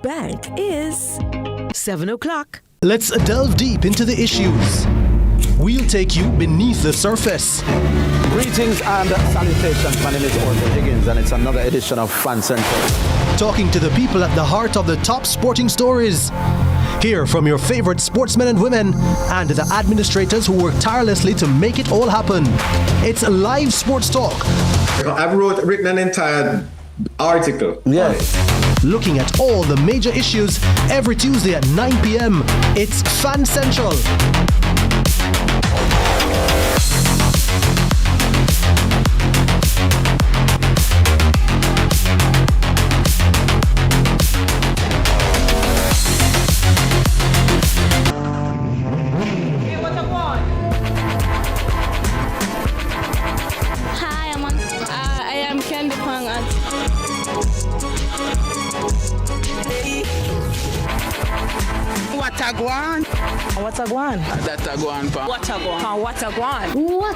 bank is 7 o'clock. Let's delve deep into the issues. We'll take you beneath the surface. Greetings and salutations. My name is Orville Higgins and it's another edition of Fan Central. Talking to the people at the heart of the top sporting stories. Hear from your favorite sportsmen and women and the administrators who work tirelessly to make it all happen. It's live sports talk. I've written an entire article. Yes. Looking at all the major issues every Tuesday at 9 p.m. It's Fan Central.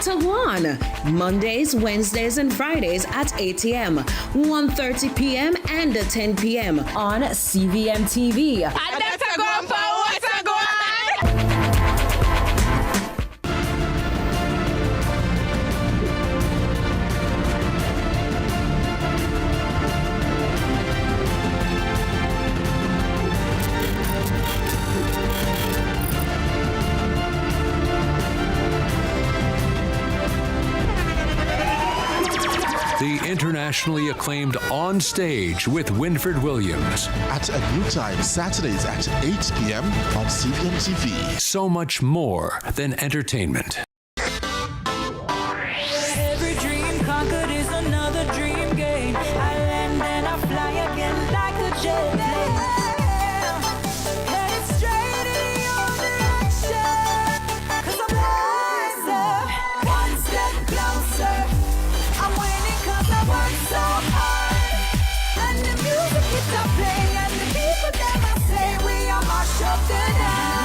Watagwan. Mondays, Wednesdays, and Fridays at 8 a.m., 1:30 p.m., and 10 p.m. on CVM TV. The internationally acclaimed On Stage with Winford Williams. At a new time, Saturdays at 8 p.m. on CVM TV. So much more than entertainment. Every dream conquered is another dream game. I land and I fly again like a jet plane. Headed straight in your direction. 'Cause I'm wiser, one step closer. I'm winning 'cause I work so hard. And the music keeps on playing, and the people them I say we are march up the dance.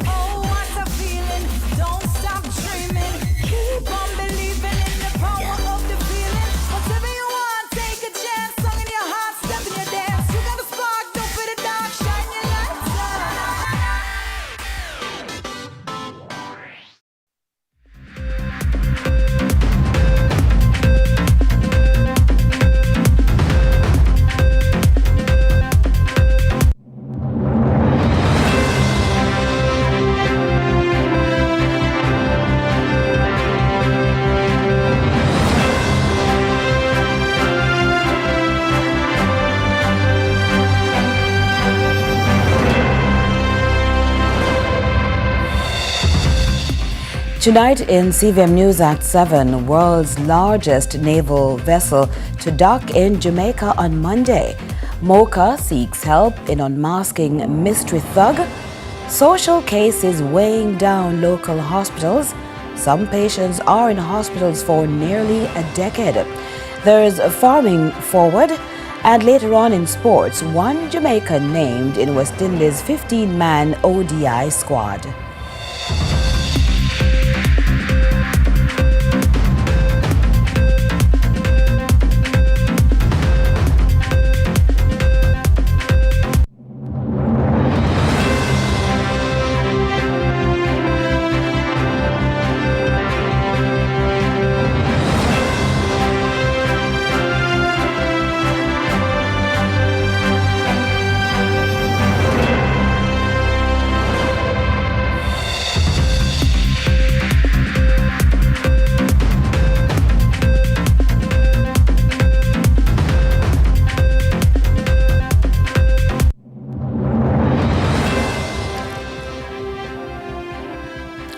Oh, what a feeling! Don't stop dreaming. Keep on believing in the power of the feeling. Whatever you want, take a chance. Song in your heart, step in your dance. You got a spark, don't fit it down. Shine your lights Tonight in CVM News at 7, world's largest naval vessel to dock in Jamaica on Monday. Mocha seeks help in unmasking mystery thug. Social cases weighing down local hospitals. Some patients are in hospitals for nearly a decade. There's farming forward. And later on in sports, one Jamaican named in West Indies' 15-man ODI squad.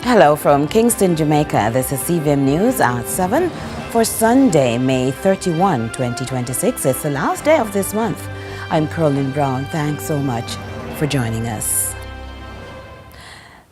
Hello from Kingston, Jamaica. This is CVM News at 7 for Sunday, May 31, 2026. It's the last day of this month. I'm Carolyn Brown. Thanks so much for joining us.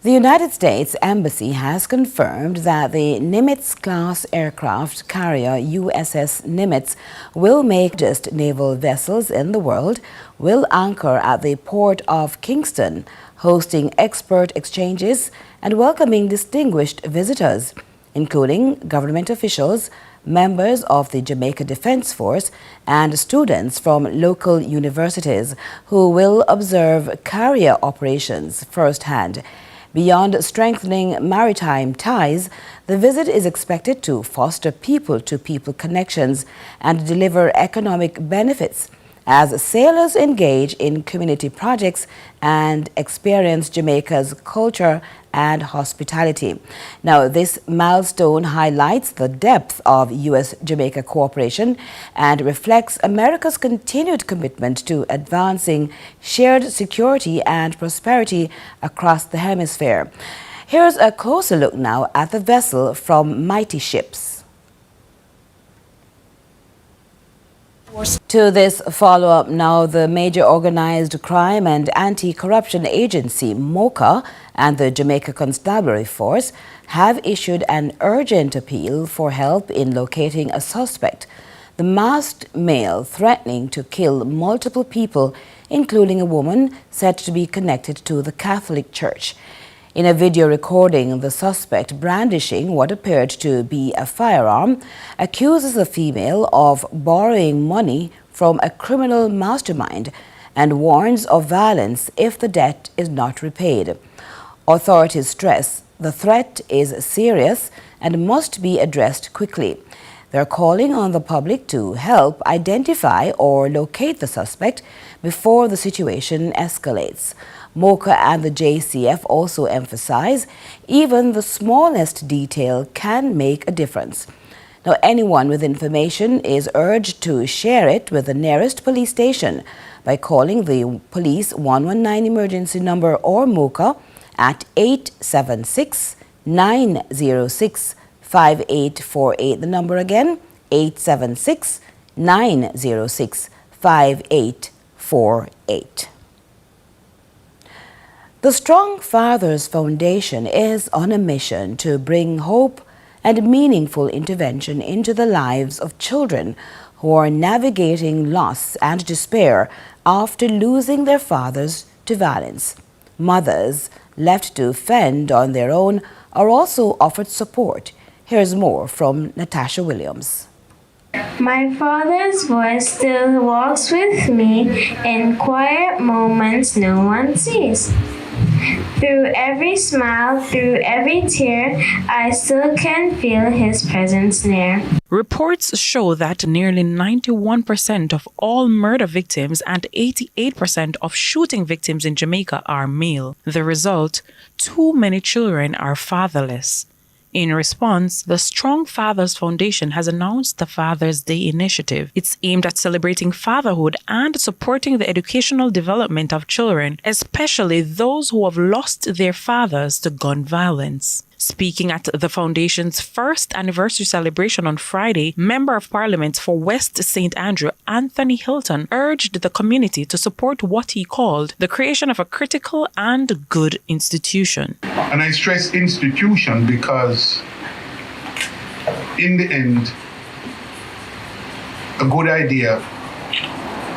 The United States Embassy has confirmed that the Nimitz-class aircraft carrier USS Nimitz will make just naval vessels in the world, will anchor at the port of Kingston, hosting expert exchanges and welcoming distinguished visitors, including government officials, members of the Jamaica Defence Force, and students from local universities who will observe carrier operations firsthand. Beyond strengthening maritime ties, the visit is expected to foster people-to-people connections and deliver economic benefits as sailors engage in community projects and experience Jamaica's culture and hospitality. Now, this milestone highlights the depth of U.S.-Jamaica cooperation and reflects America's continued commitment to advancing shared security and prosperity across the hemisphere. Here's a closer look now at the vessel from Mighty Ships. To this follow-up now, the major organized crime and anti-corruption agency, MOCA, and the Jamaica Constabulary Force have issued an urgent appeal for help in locating a suspect, the masked male threatening to kill multiple people, including a woman said to be connected to the Catholic Church. In a video recording, the suspect, brandishing what appeared to be a firearm, accuses the female of borrowing money from a criminal mastermind and warns of violence if the debt is not repaid. Authorities stress the threat is serious and must be addressed quickly. They're calling on the public to help identify or locate the suspect before the situation escalates. MOCA and the JCF also emphasize even the smallest detail can make a difference. Now, anyone with information is urged to share it with the nearest police station by calling the police 119 emergency number or MOCA at 876-906-5848. The number again, 876-906-5848. The Strong Fathers Foundation is on a mission to bring hope and meaningful intervention into the lives of children who are navigating loss and despair after losing their fathers to violence. Mothers left to fend on their own are also offered support. Here's more from Natasha Williams. My father's voice still walks with me in quiet moments no one sees. Through every smile, through every tear, I still can feel his presence near. Reports show that nearly 91% of all murder victims and 88% of shooting victims in Jamaica are male. The result, too many children are fatherless. In response, the Strong Fathers Foundation has announced the Father's Day initiative. It's aimed at celebrating fatherhood and supporting the educational development of children, especially those who have lost their fathers to gun violence. Speaking at the Foundation's first anniversary celebration on Friday, Member of Parliament for West St. Andrew, Anthony Hilton, urged the community to support what he called the creation of a critical and good institution. And I stress institution because in the end, a good idea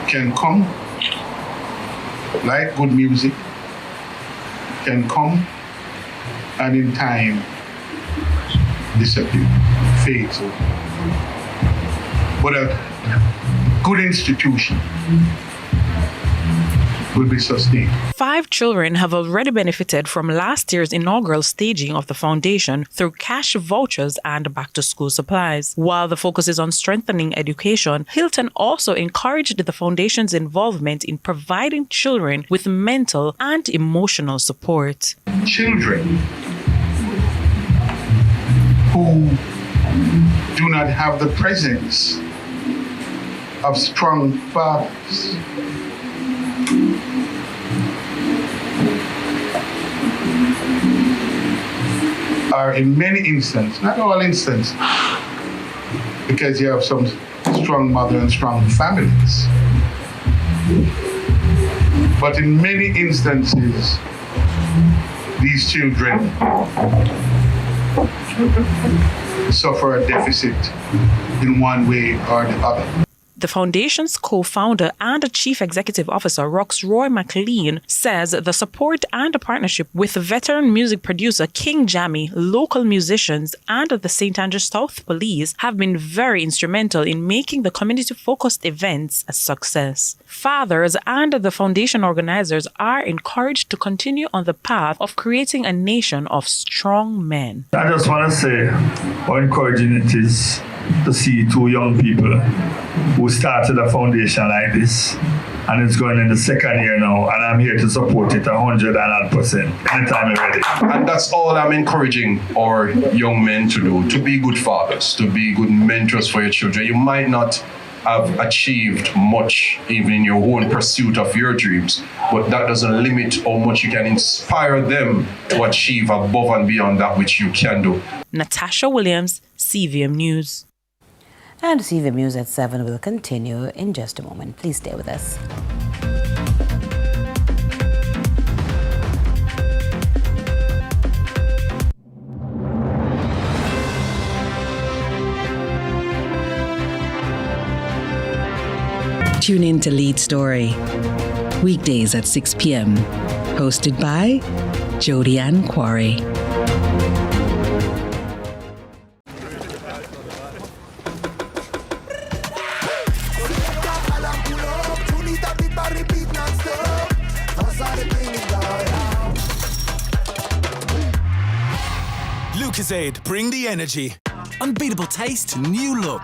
can come, like good music, can come and in time disappear, fades away. But a good institution will be sustained. 5 children have already benefited from last year's inaugural staging of the foundation through cash vouchers and back-to-school supplies. While the focus is on strengthening education, Hilton also encouraged the foundation's involvement in providing children with mental and emotional support. Children who do not have the presence of strong fathers are in many instances, not all instances, because you have some strong mother and strong families, but in many instances, these children suffer a deficit in one way or the other. The foundation's co-founder and chief executive officer, Roxroy McLean, says the support and partnership with veteran music producer King Jammy, local musicians, and the St. Andrews South Police have been very instrumental in making the community-focused events a success. Fathers and the foundation organizers are encouraged to continue on the path of creating a nation of strong men. I just want to say how encouraging it is to see two young people who started a foundation like this, and it's going in the second year now, and I'm here to support it 100% anytime you're ready. And that's all I'm encouraging our young men to do, to be good fathers, to be good mentors for your children. You might not have achieved much even in your own pursuit of your dreams, but that doesn't limit how much you can inspire them to achieve above and beyond that which you can do. Natasha Williams, CVM News. And CVM News at 7 will continue in just a moment. Please stay with us. Tune in to Lead Story, weekdays at 6 p.m. Hosted by Jody Ann Quarry. Lucozade, bring the energy. Unbeatable taste, new look.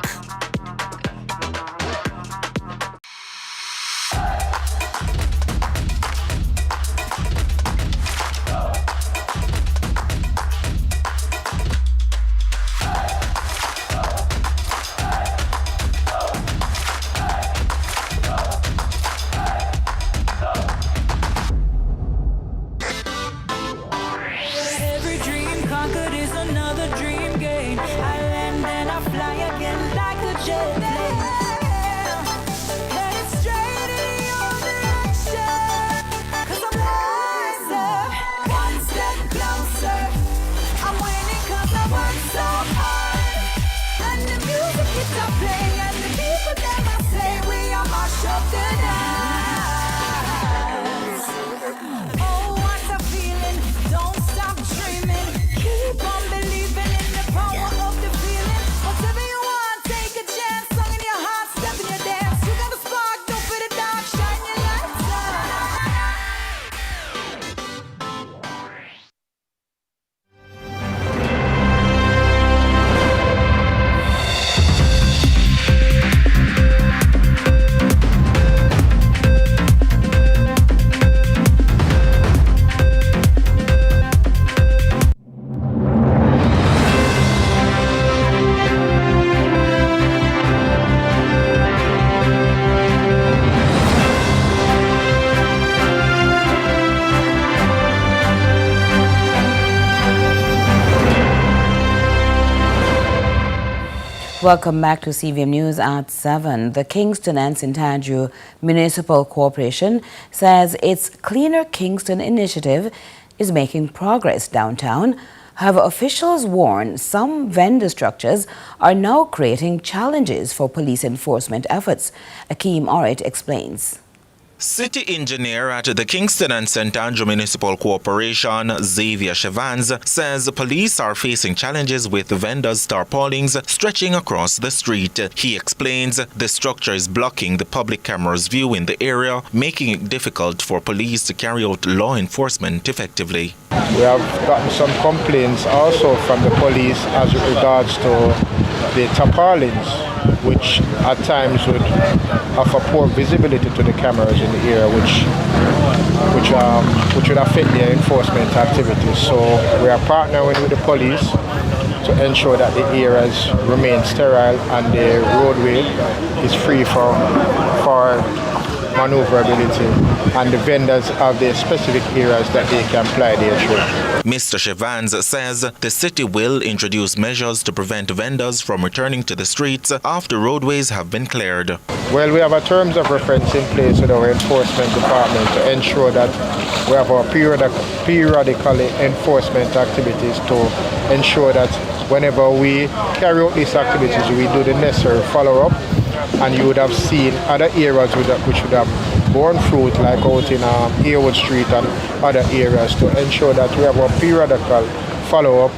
Welcome back to CVM News at 7. The Kingston and St. Andrew Municipal Corporation says its Cleaner Kingston initiative is making progress downtown. However, officials warn some vendor structures are now creating challenges for police enforcement efforts. Akeem Orit explains. City engineer at the Kingston and St. Andrew Municipal Corporation, Xavier Chevans, says police are facing challenges with vendors' tarpaulins stretching across the street. He explains the structure is blocking the public camera's view in the area, making it difficult for police to carry out law enforcement effectively. We have gotten some complaints also from the police as regards to the tarpaulins, which at times would offer poor visibility to the cameras in the area, which would affect their enforcement activities. So we are partnering with the police to ensure that the areas remain sterile and the roadway is free for maneuverability, and the vendors have their specific areas that they can apply their trade. Mr. Chevans says the city will introduce measures to prevent vendors from returning to the streets after roadways have been cleared. Well, we have a terms of reference in place with our enforcement department to ensure that we have our periodical enforcement activities to ensure that whenever we carry out these activities, we do the necessary follow-up and you would have seen other areas which would have borne fruit, like out in Haywood Street and other areas, to ensure that we have a periodical follow-up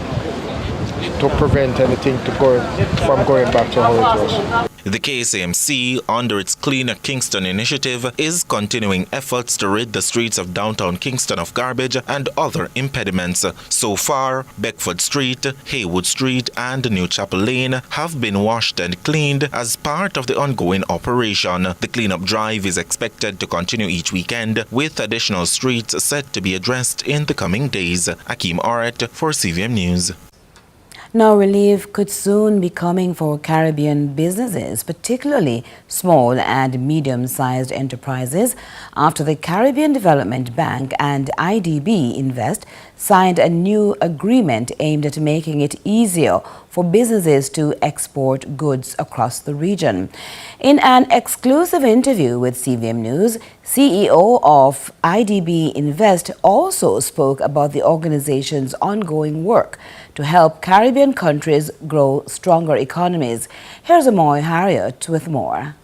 to prevent anything from going back to how it was. The KSAMC, under its Cleaner Kingston initiative, is continuing efforts to rid the streets of downtown Kingston of garbage and other impediments. So far, Beckford Street, Haywood Street and New Chapel Lane have been washed and cleaned as part of the ongoing operation. The cleanup drive is expected to continue each weekend, with additional streets set to be addressed in the coming days. Akeem Oret for CVM News. Now, relief could soon be coming for Caribbean businesses, particularly small and medium-sized enterprises, after the Caribbean Development Bank and IDB Invest signed a new agreement aimed at making it easier for businesses to export goods across the region. In an exclusive interview with CVM News, CEO of IDB Invest also spoke about the organization's ongoing work to help Caribbean countries grow stronger economies. Here's Amoy Harriet with more.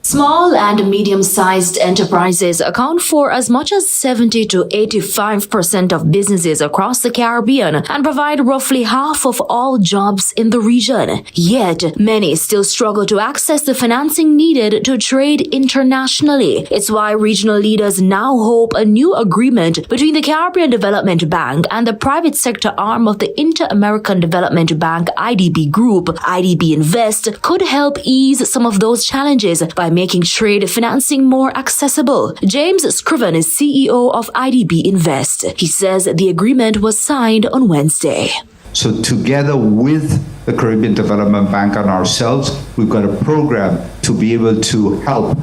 Small and medium-sized enterprises account for as much as 70 to 85% of businesses across the Caribbean and provide roughly half of all jobs in the region. Yet, many still struggle to access the financing needed to trade internationally. It's why regional leaders now hope a new agreement between the Caribbean Development Bank and the private sector arm of the Inter-American Development Bank IDB Group, IDB Invest, could help ease some of those challenges by making trade financing more accessible. James Scriven is CEO of IDB Invest. He says the agreement was signed on Wednesday. So together with the Caribbean Development Bank and ourselves, we've got a program to be able to help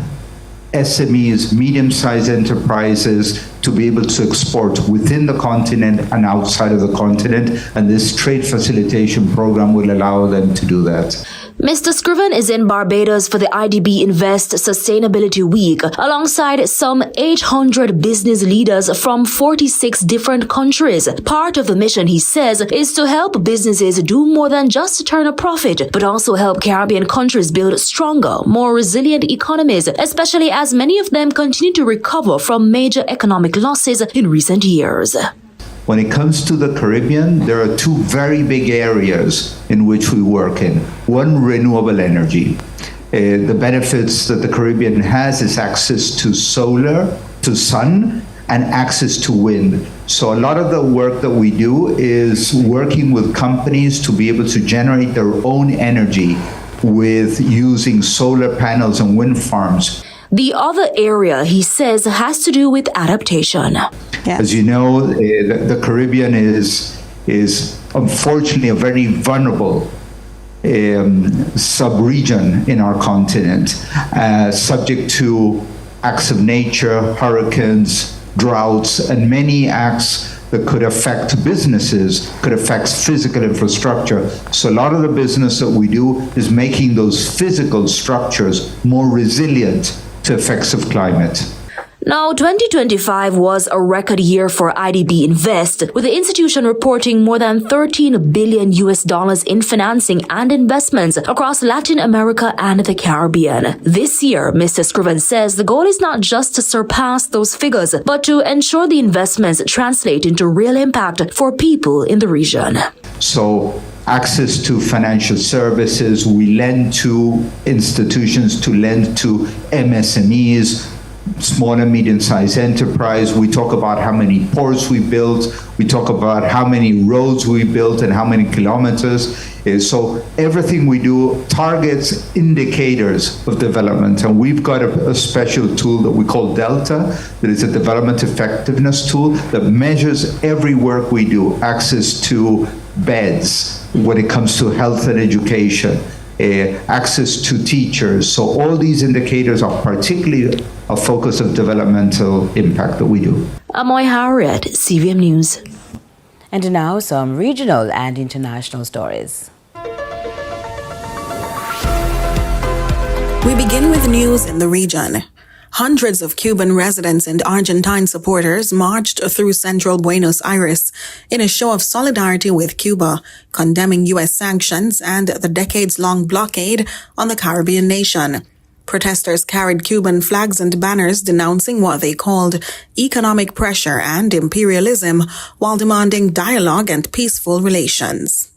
SMEs, medium-sized enterprises, to be able to export within the continent and outside of the continent. And this trade facilitation program will allow them to do that. Mr. Scriven is in Barbados for the IDB Invest Sustainability Week, alongside some 800 business leaders from 46 different countries. Part of the mission, he says, is to help businesses do more than just turn a profit, but also help Caribbean countries build stronger, more resilient economies, especially as many of them continue to recover from major economic losses in recent years. When it comes to the Caribbean, there are two very big areas in which we work in. One, renewable energy. The benefits that the Caribbean has is access to solar, to sun, and access to wind. So a lot of the work that we do is working with companies to be able to generate their own energy with using solar panels and wind farms. The other area, he says, has to do with adaptation. As you know, the Caribbean is unfortunately a very vulnerable sub-region in our continent, subject to acts of nature, hurricanes, droughts, and many acts that could affect businesses, could affect physical infrastructure. So a lot of the business that we do is making those physical structures more resilient to effects of climate. Now, 2025 was a record year for IDB Invest, with the institution reporting more than $13 billion in financing and investments across Latin America and the Caribbean. This year, Mr. Scriven says the goal is not just to surpass those figures, but to ensure the investments translate into real impact for people in the region. So, access to financial services, we lend to institutions, to lend to MSMEs, small and medium-sized enterprise. We talk about how many ports we built. We talk about how many roads we built and how many kilometers. So everything we do targets indicators of development. And we've got a special tool that we call Delta, that is a development effectiveness tool that measures every work we do, access to beds when it comes to health and education, access to teachers. So all these indicators are particularly a focus of developmental impact that we do. Amoy Harriet, CVM News. And now some regional and international stories. We begin with news in the region. Hundreds of Cuban residents and Argentine supporters marched through central Buenos Aires in a show of solidarity with Cuba, condemning U.S. sanctions and the decades-long blockade on the Caribbean nation. Protesters carried Cuban flags and banners denouncing what they called economic pressure and imperialism while demanding dialogue and peaceful relations.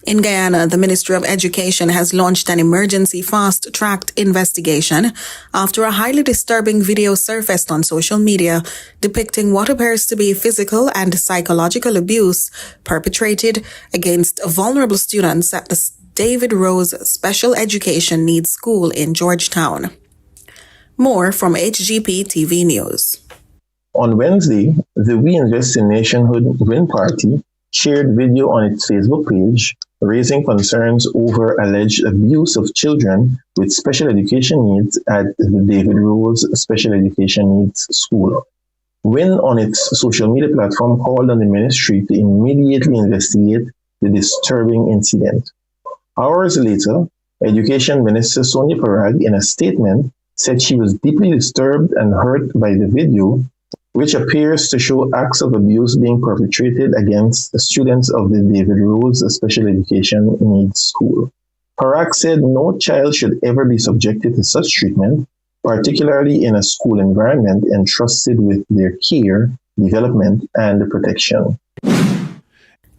In Guyana, the Ministry of Education has launched an emergency fast-tracked investigation after a highly disturbing video surfaced on social media depicting what appears to be physical and psychological abuse perpetrated against vulnerable students at the David Rose Special Education Needs School in Georgetown. More from HGP TV News. On Wednesday, the We Invest in Nationhood WIN Party shared video on its Facebook page raising concerns over alleged abuse of children with special education needs at the David Rose Special Education Needs School. WIN on its social media platform called on the ministry to immediately investigate the disturbing incident. Hours later, Education Minister Sonia Parag, in a statement, said she was deeply disturbed and hurt by the video, which appears to show acts of abuse being perpetrated against students of the David Rose Special Education Needs School. Parag said no child should ever be subjected to such treatment, particularly in a school environment entrusted with their care, development, and protection.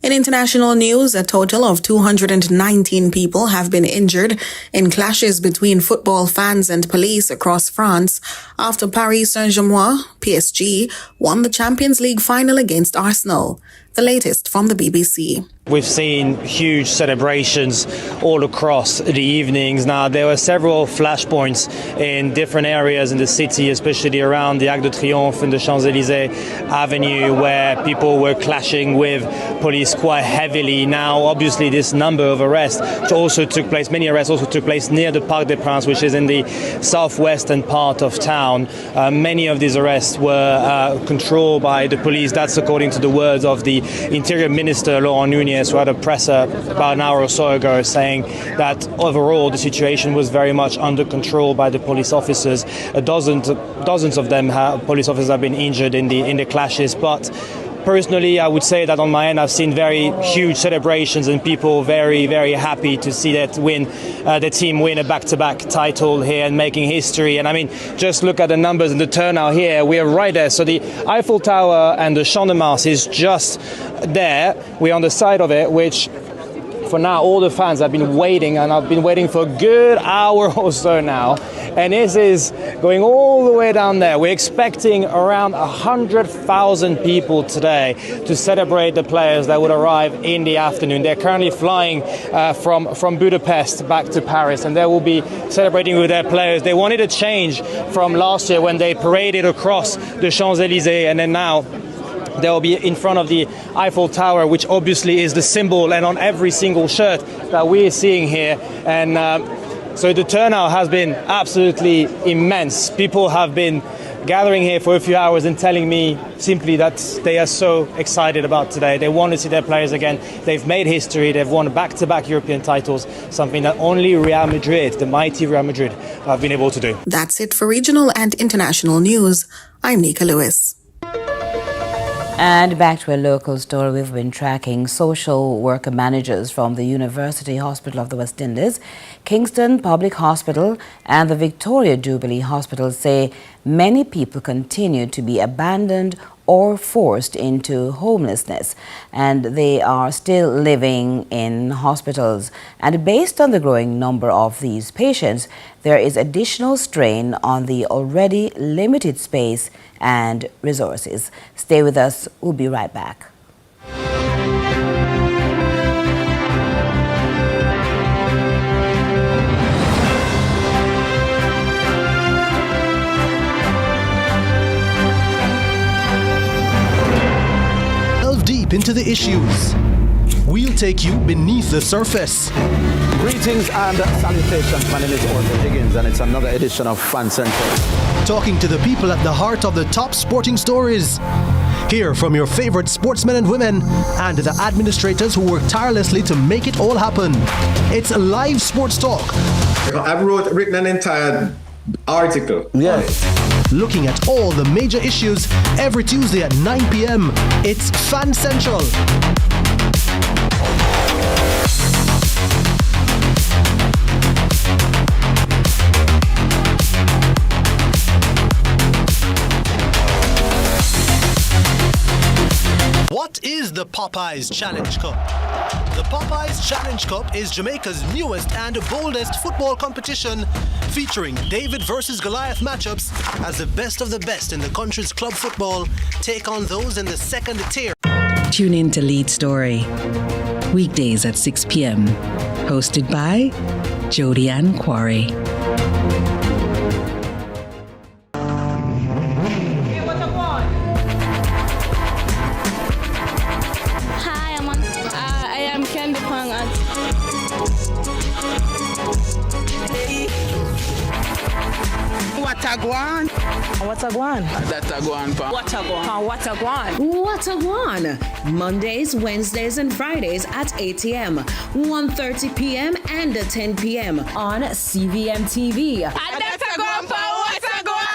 In international news, a total of 219 people have been injured in clashes between football fans and police across France after Paris Saint-Germain, PSG, won the Champions League final against Arsenal. The latest from the BBC. We've seen huge celebrations all across the evenings. Now, there were several flashpoints in different areas in the city, especially around the Arc de Triomphe and the Champs-Élysées Avenue, where people were clashing with police quite heavily. Now, obviously, this number of arrests also took place, many arrests also took place near the Parc des Princes, which is in the southwestern part of town. Many of these arrests were controlled by the police. That's according to the words of the Interior Minister, Laurent Nunez, who had a presser about an hour or so ago, saying that overall the situation was very much under control by the police officers. Dozens of them, police officers, have been injured in the clashes, but personally, I would say that on my end, I've seen very huge celebrations and people very, very happy to see that the team win a back-to-back title here and making history. And I mean, just look at the numbers and the turnout here. We are right there. So the Eiffel Tower and the Champ de Mars is just there. We're on the side of it, which for now, all the fans have been waiting, and I've been waiting for a good hour or so now. And this is going all the way down there. We're expecting around 100,000 people today to celebrate the players that would arrive in the afternoon. They're currently flying from Budapest back to Paris, and they will be celebrating with their players. They wanted a change from last year when they paraded across the Champs-Élysées, and then now they will be in front of the Eiffel Tower, which obviously is the symbol and on every single shirt that we're seeing here. And so the turnout has been absolutely immense. People have been gathering here for a few hours and telling me simply that they are so excited about today. They want to see their players again. They've made history. They've won back-to-back European titles, something that only Real Madrid, the mighty Real Madrid, have been able to do. That's it for regional and international news. I'm Nika Lewis. And back to a local story, we've been tracking social worker managers from the University Hospital of the West Indies, Kingston Public Hospital and the Victoria Jubilee Hospital say many people continue to be abandoned or forced into homelessness, and they are still living in hospitals. And based on the growing number of these patients, there is additional strain on the already limited space and resources. Stay with us, we'll be right back. Delve deep into the issues. We'll take you beneath the surface. Greetings and salutations. My name is Orville Higgins, and it's another edition of Fan Central. Talking to the people at the heart of the top sporting stories. Hear from your favorite sportsmen and women and the administrators who work tirelessly to make it all happen. It's live sports talk. I've written an entire article. Yes. Looking at all the major issues every Tuesday at 9 p.m. It's Fan Central. is the Popeyes Challenge Cup. The Popeyes Challenge Cup is Jamaica's newest and boldest football competition, featuring David versus Goliath matchups as the best of the best in the country's club football take on those in the second tier. Tune in to Lead Story, weekdays at 6 p.m. Hosted by Jody Ann Quarry. Hi, I am Candy Pang. What a guan? What a guan? That's a guan, pa. What a guan? What a guan? What a guan? Mondays, Wednesdays, and Fridays at 8 a.m., 1:30 p.m., and 10 p.m. on CVM TV. And that's a guan, pa. What a guan?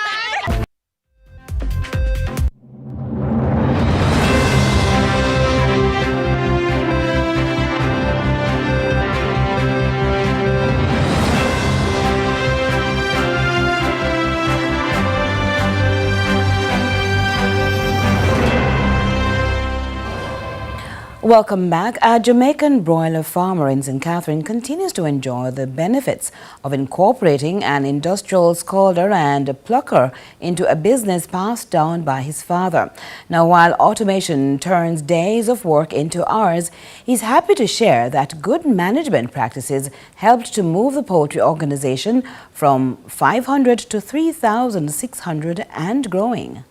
Welcome back. A Jamaican broiler farmer in St. Catherine continues to enjoy the benefits of incorporating an industrial scalder and plucker into a business passed down by his father. Now, while automation turns days of work into hours, he's happy to share that good management practices helped to move the poultry organization from 500 to 3,600 and growing.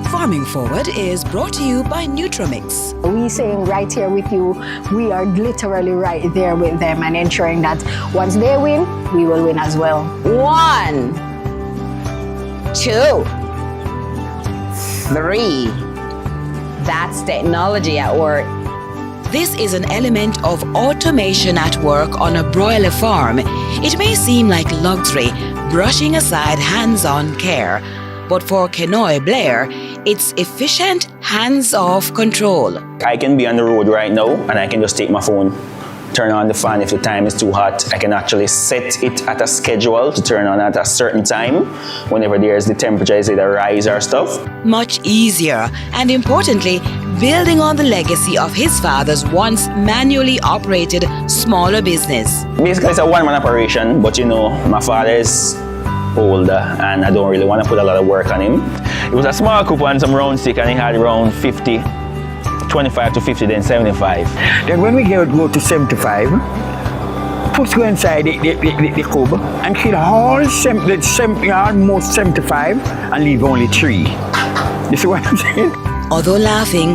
Farming Forward is brought to you by Nutramix. We saying right here with you, we are literally right there with them and ensuring that once they win, we will win as well. 1, 2, 3. That's technology at work. This is an element of automation at work on a broiler farm. It may seem like luxury, brushing aside hands-on care. But for Kenoy Blair, it's efficient, hands-off control. I can be on the road right now and I can just take my phone, turn on the fan if the time is too hot. I can actually set it at a schedule to turn on at a certain time whenever there's the temperature is either rise or stuff. Much easier, and importantly, building on the legacy of his father's once manually operated smaller business. Basically, it's a one-man operation, but you know, my father is older and I don't really want to put a lot of work on him. It was a small coop and some round stick and he had around 50, 25 to 50, then 75. Then when we go to 75, first go inside the cub and kill almost 75 and leave only 3. You see what I'm saying? Although laughing,